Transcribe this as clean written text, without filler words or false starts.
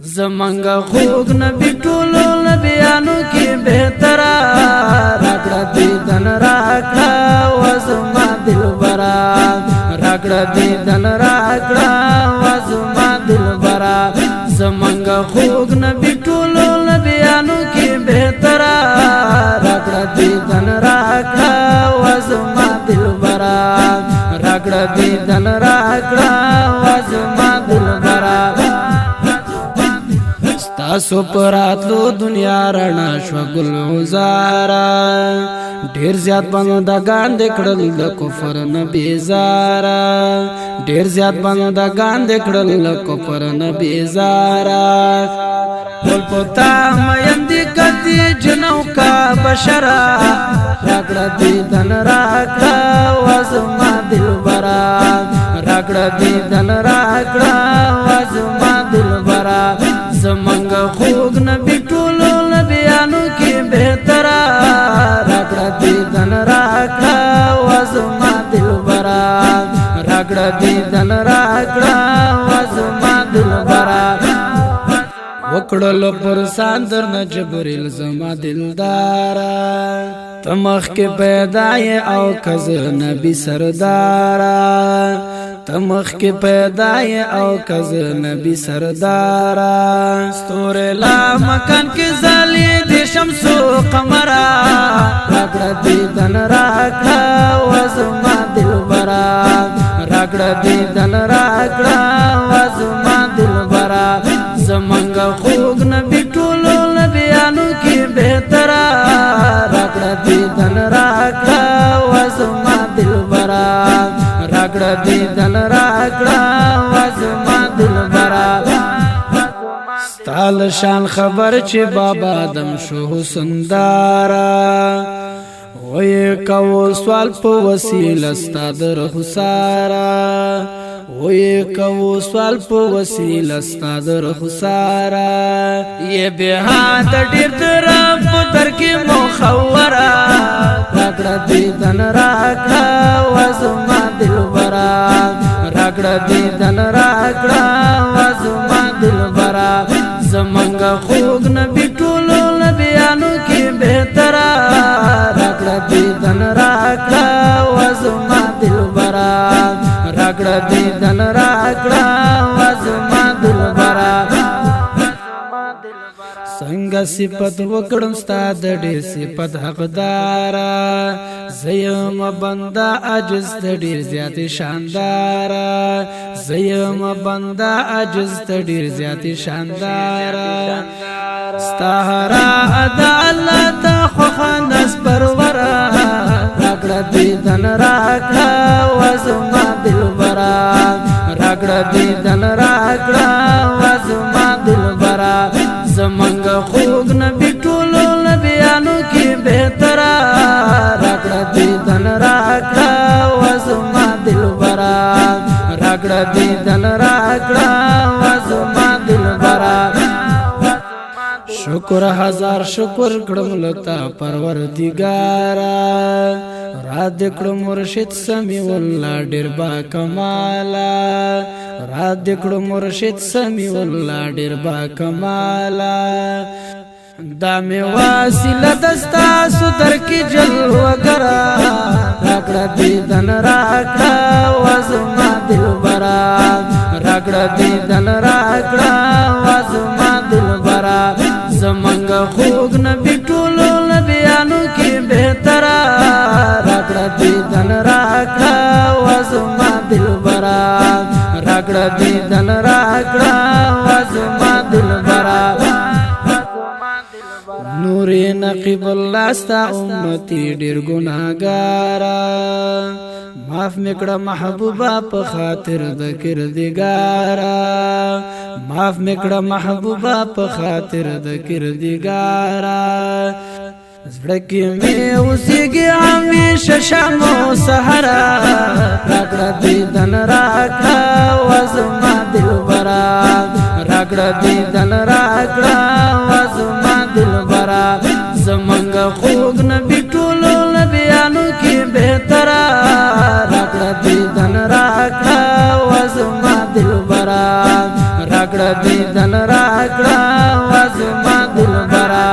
زمانگا خوگ نبی ټولو نبیانو کی بہترا راکڑا دیدن راکڑا وزما دلبرا راکڑا دیدن راکڑا وزما دلبرا زمانگا خوگ نبی ټولو نبیانو کی بہترا راکڑا دیدن راکڑا وزما دلبرا راکڑا دیدن راکڑا وزما دلبرا تاسو پراتلو دنیا رڼا شو ګل وزارا ډیر زیات بندگان دکړل د کفر نه بیزارا ډیر زیات بندگان دکړل د کفر نه بیزارا ټول پتا مېند کدي جنو کا بشرا راکړه دې دن راکړه وزما دلبرا راکړه دې دن راکړه وزما دلبرا زمانگا خوگ نبی ټولو نبیانو کی بہترا راکڑا دیدن راکڑا وزما دلبرا راکڑا دیدن راکڑا وزما دلبرا وکڑل پر ساندر نجبریل زما دلدارا تمخ کے پیدای او کز نبی سردارا تمخ کے پیدای او کز نبی سردارا ستور لا مکان کے زالی دی شمسو قمرا راکڑا دیدن راکڑا وزما دلبرا راکڑا دیدن راکڑا وزما دلبرا زمانگا خوگ نبی ټولو نبیانو کی بہترا راکڑا دیدن راکڑا وزما دلبرا راکڑا دیدن راکڑا وزما دلبرا ستال شان خبر چی بابا دم شو حسندارا وی کو سوال پو وسیل استاد رخسارا وی کو سوال پو وسیل استاد رخسارا یہ بیہاد دیر درب در کی مخورا راکڑا دیدن راکڑا وزما دلبرا راکڑا دیدن راکڑا وزما دلبرا زمانگا خوگ نبی ټولو نبیانو کی بہترا راکڑا دیدن راکڑا وزما دلبرا راکڑا دیدن راکڑا وزما دلبرا څنګه صفت وکړم ستاد ډېر صفت حقدارا زیم بندا عجز ډېر زیات شاندارا زیم بندا عجز ډېر زیات شاندارا ستاره ادا الله ته خوخندس پرورا راکړه دیدن راکړه وزما دلبرا راکړه دیدن راکړه وزما دلبرا زمانگا خوگ نبی ټولو نبیانو کی بہترا راکڑا دیدن راکڑا وزما دلبرا راکڑا دیدن راکڑا وزما دلبرا شکر ہزار شکر کړم لتا پروردگارا را دکړو مرشد سمی والله ډیر با کمالا را دکړو مرشد سمی والله ډیر با کمالا دا می واسله دستا سودر کی جلوه کرا راکړه دیدن راکړه وزما دلبرا راکړه دیدن راکړه وزما دلبرا زمانگا خوگ نبی ټولو نبیانو کی بہترا راکڑا دیدن راکڑا وزما دلبرا راکڑا دیدن راکڑا وزما دلبرا نوری نقیب اللہ ستا امتی ډیر گناہگارا معاف میکڑا محبوبا پا خاطر د کردگارا معاف میکڑا محبوبا پا خاطر د کردگارا زړکی می اوسیږي همیشه شام او سحرا راکړه دیدن راکړه وزما دلبرا راکړه دیدن راکړه وزما دلبرا زمانگا خوگ نبی ټولو نبیانو کی بہترا راکڑا دیدن راکڑا وزما دلبرا راکڑا دیدن راکڑا کړه وزما دلبرا